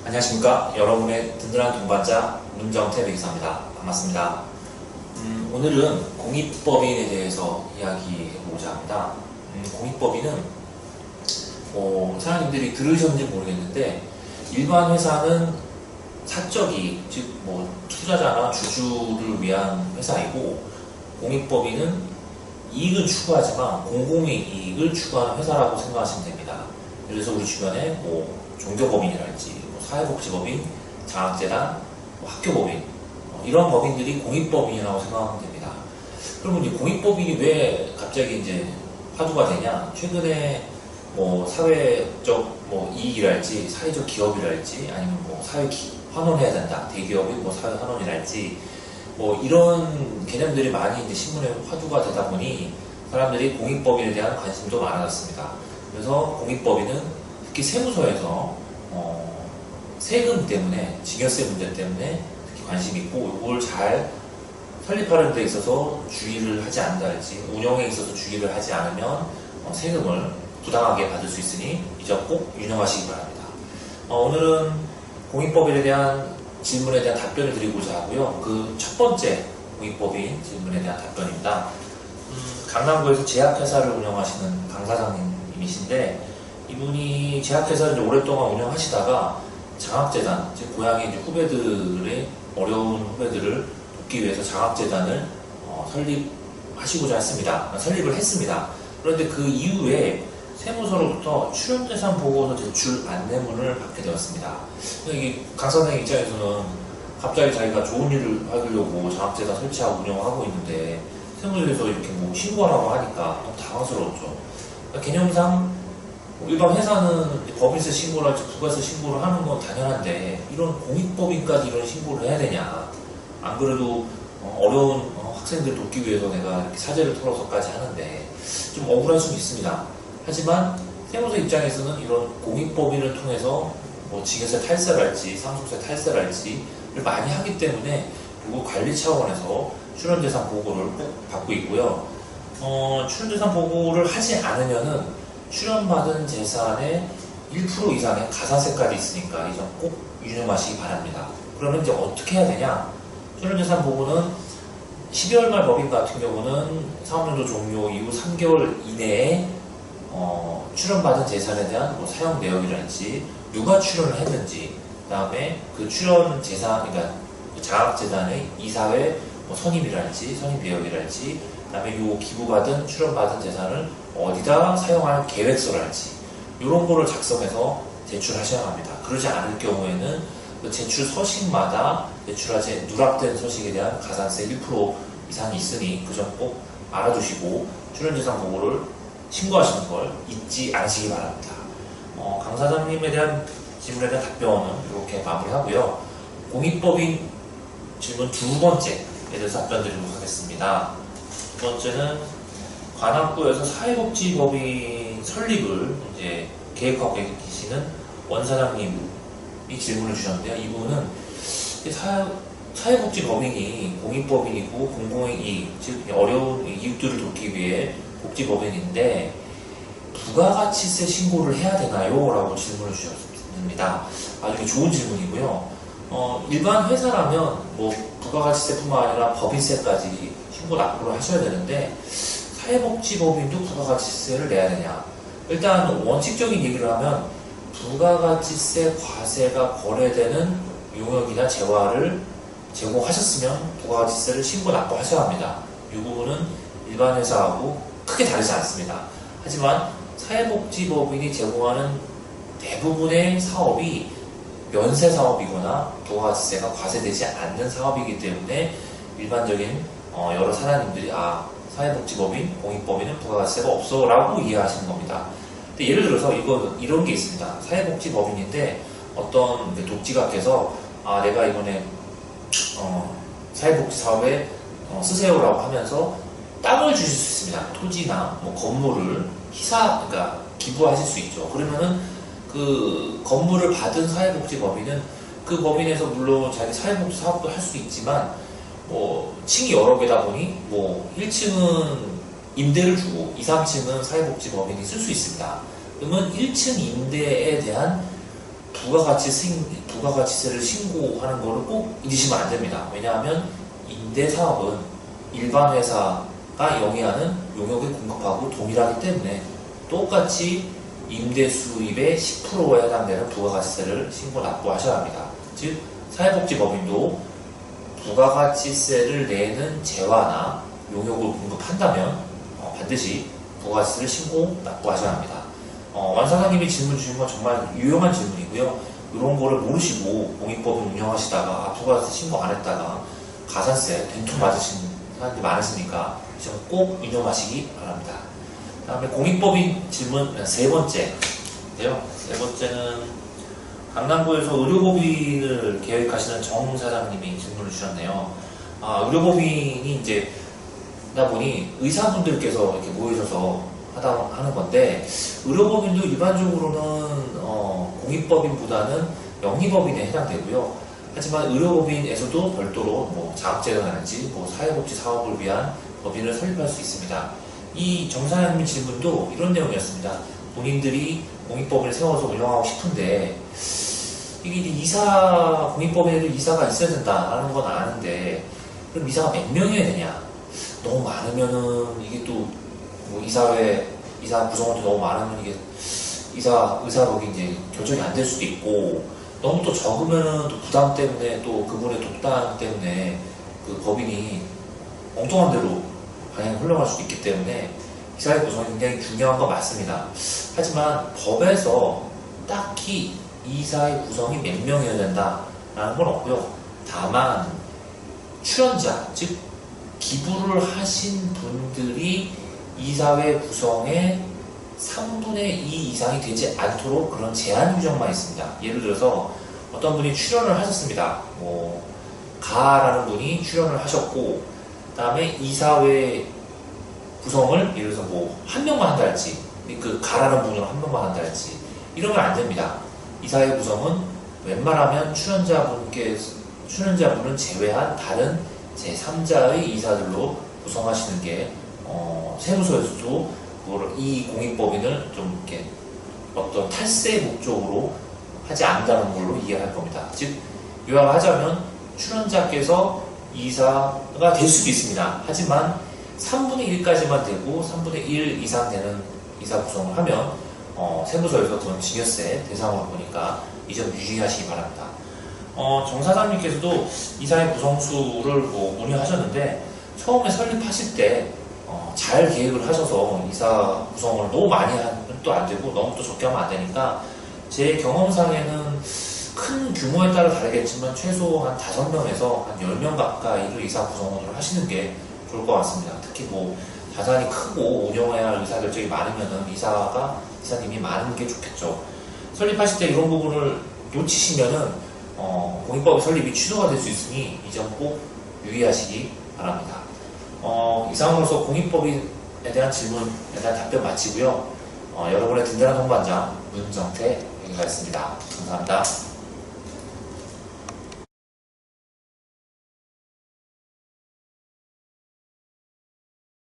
안녕하십니까. 여러분의 든든한 동반자 문정태 백이사입니다. 반갑습니다. 오늘은 공익법인에 대해서 이야기해보고자 합니다. 공익법인은 사장님들이 들으셨는지 모르겠는데 일반 회사는 사적이익, 즉 투자자나 주주를 위한 회사이고, 공익법인은 이익은 추구하지만 공공이익을 추구하는 회사라고 생각하시면 됩니다. 그래서 우리 주변에 종교법인이랄지 사회복지법인, 장학재단, 학교법인, 이런 법인들이 공익법인이라고 생각하면 됩니다. 그러면 이 공익법인이 왜 갑자기 이제 화두가 되냐? 최근에 사회적 이익이랄지, 사회적 기업이랄지, 아니면 사회 환원해야 된다, 대기업이 사회 환원이랄지, 이런 개념들이 많이 이제 신문에 화두가 되다 보니 사람들이 공익법인에 대한 관심도 많아졌습니다. 그래서 공익법인은 특히 세무서에서 세금 때문에, 증여세 문제 때문에 특히 관심이 있고, 이걸 잘 설립하는 데 있어서 주의를 하지 않는다 할지, 운영에 있어서 주의를 하지 않으면 세금을 부당하게 받을 수 있으니 이 점 꼭 유념하시기 바랍니다. 오늘은 공익법인에 대한 질문에 대한 답변을 드리고자 하고요. 그 첫 번째 공익법인 질문에 대한 답변입니다. 강남구에서 제약회사를 운영하시는 강 사장님이신데, 이분이 제약회사를 오랫동안 운영하시다가 장학재단, 즉 고향의 후배들의 어려운 후배들을 돕기 위해서 장학재단을 설립하시고자 했습니다. 설립을 했습니다. 그런데 그 이후에 세무서로부터 출연재산 보고서 제출 안내문을 받게 되었습니다. 이게 강 사장님 입장에서는 갑자기 자기가 좋은 일을 하려고 장학재단 설치하고 운영하고 있는데 세무서에서 이렇게 신고하라고 하니까 너무 당황스러웠죠. 그러니까 개념상 일반 회사는 법인세 신고를 할지 부가세 신고를 하는 건 당연한데, 이런 공익법인까지 이런 신고를 해야 되냐? 안 그래도 어려운 학생들 돕기 위해서 내가 이렇게 사재를 털어서까지 하는데 좀 억울할 수는 있습니다. 하지만 세무서 입장에서는 이런 공익법인을 통해서 증여세 탈세랄지 상속세 탈세랄지를 많이 하기 때문에 그리고 관리 차원에서 출연재산 보고를 꼭 받고 있고요. 출연재산 보고를 하지 않으면은 출연받은 재산의 1% 이상의 가산세까지 있으니까 이 점 꼭 유념하시기 바랍니다. 그러면 이제 어떻게 해야 되냐? 출연재산 보고는 12월 말 법인 같은 경우는 사업연도 종료 이후 3개월 이내에 출연받은 재산에 대한 사용 내역이랄지, 누가 출연을 했는지, 그 다음에 그 출연 재산, 그러니까 장학재단의 이사회 선임이랄지, 선임 내역이랄지, 그 다음에 요 기부받은, 출연받은 재산을 어디다 사용할 계획서랄지, 이런 거를 작성해서 제출하셔야 합니다. 그러지 않을 경우에는 그 제출 서식마다 제출하지 누락된 서식에 대한 가산세 1% 이상이 있으니 그 점 꼭 알아두시고 출연재산 보고를 신고하시는 걸 잊지 않으시기 바랍니다. 강 사장님에 대한 질문에 대한 답변은 이렇게 마무리하고요. 공익법인 질문 두 번째에 대해서 답변 드리도록 하겠습니다. 두 번째는 관악구에서 사회복지법인 설립을 이제 계획하고 계시는 원 사장님이 질문을 주셨는데요. 이분은 사회복지법인이 공익법인이고 공공이익, 즉 어려운 이웃들을 돕기 위해 복지법인인데 부가가치세 신고를 해야 되나요? 라고 질문을 주셨습니다. 아주 좋은 질문이고요. 일반 회사라면 부가가치세뿐만 아니라 법인세까지 신고 납부를 하셔야 되는데, 사회복지법인도 부가가치세를 내야 되냐? 일단 원칙적인 얘기를 하면 부가가치세 과세가 거래되는 용역이나 재화를 제공하셨으면 부가가치세를 신고 납부하셔야 합니다. 이 부분은 일반 회사하고 크게 다르지 않습니다. 하지만 사회복지법인이 제공하는 대부분의 사업이 면세 사업이거나 부가가치세가 과세되지 않는 사업이기 때문에 일반적인 여러 사장님들이 사회복지법인, 공익법인은 부가가치세가 없어 라고 이해하시는 겁니다. 근데 예를 들어서 이런 게 있습니다. 사회복지법인인데 어떤 독지가께서 내가 이번에 사회복지 사업에 쓰세요라고 하면서 땅을 주실 수 있습니다. 토지나 건물을 그러니까 기부하실 수 있죠. 그러면은 그 건물을 받은 사회복지법인은 그 법인에서 물론 자기 사회복지 사업도 할 수 있지만 층이 여러 개다 보니 1층은 임대를 주고 2, 3층은 사회복지법인이 쓸 수 있습니다. 그러면 1층 임대에 대한 부가가치세를 신고하는 거를 꼭 잊으시면 안 됩니다. 왜냐하면 임대사업은 일반 회사가 영위하는 용역을 공급하고 동일하기 때문에 똑같이 임대 수입의 10%에 해당되는 부가가치세를 신고 납부하셔야 합니다. 즉 사회복지법인도 부가가치세를 내는 재화나 용역을 공급한다면 반드시 부가가치세를 신고 납부하셔야 합니다. 완 사장님이 질문 주신 건 정말 유용한 질문이고요. 이런 거를 모르시고 공익법인 운영하시다가 부가가치세 신고 안 했다가 가산세 된통 맞으신 사람들이 많으시니까 꼭 유념하시기 바랍니다. 다음에 공익법인 질문 세 번째인데요. 세 번째는 강남구에서 의료법인을 계획하시는 정 사장님이 질문을 주셨네요. 의료법인이 이제 하다 보니 의사분들께서 이렇게 모이셔서 하는 건데, 의료법인도 일반적으로는 공익법인보다는 영리법인에 해당되고요. 하지만 의료법인에서도 별도로 자격제도라든지 사회복지 사업을 위한 법인을 설립할 수 있습니다. 이 정 사장님 질문도 이런 내용이었습니다. 본인들이 공익법인을 세워서 운영하고 싶은데 이게 공익법인에도 이사가 있어야 된다라는 건 아는데, 그럼 이사가 몇 명이어야 되냐? 너무 많으면은 이게 또 이사 구성원도 너무 많으면 이게 의사록이 이제 결정이 안 될 수도 있고, 너무 또 적으면은 또 부담 때문에 또 그분의 독단 때문에 그 법인이 엉뚱한 대로 방향이 흘러갈 수도 있기 때문에 이사의 구성이 굉장히 중요한 건 맞습니다. 하지만 법에서 딱히 이사의 구성이 몇 명이어야 된다라는 건 없고요. 다만 출연자, 즉 기부를 하신 분들이 이사회 구성의 3분의 2 이상이 되지 않도록 그런 제한 규정만 있습니다. 예를 들어서 어떤 분이 출연을 하셨습니다. 가라는 분이 출연을 하셨고, 그 다음에 이사회 구성을 예를 들어서 한 명만 한다 할지, 그 가라는 분으로 한 명만 한다 할지, 이러면 안 됩니다. 이사회 구성은 웬만하면 출연자분은 제외한 다른 제3자의 이사들로 구성하시는 게 세무서에서도 이 공익법인을 좀 이렇게 어떤 탈세 목적으로 하지 않는다는 걸로 이해할 겁니다. 즉 요약하자면 출연자께서 이사가 될 수도 있습니다. 하지만 3분의 1까지만 되고 3분의 1 이상 되는 이사 구성을 하면 세무서에서 그건 증여세 대상으로 보니까 이 점 유의하시기 바랍니다. 정 사장님께서도 이사의 구성수를 문의하셨는데, 처음에 설립하실 때 잘 계획을 하셔서 이사 구성을 너무 많이 하면 또 안 되고 너무 또 적게 하면 안 되니까, 제 경험상에는 큰 규모에 따라 다르겠지만 최소 한 5명에서 한 10명 가까이를 이사 구성원으로 하시는 게 좋을 것 같습니다. 특히 자산이 크고 운영해야 할 의사결정이 많으면은 이사님이 많은 게 좋겠죠. 설립하실 때 이런 부분을 놓치시면은 공익법의 설립이 취소가 될 수 있으니 이 점 꼭 유의하시기 바랍니다. 이상으로서 공익법인에 대한 질문에 대한 답변 마치고요. 여러분의 든든한 홍반장 문정태 여기가 있습니다. 감사합니다.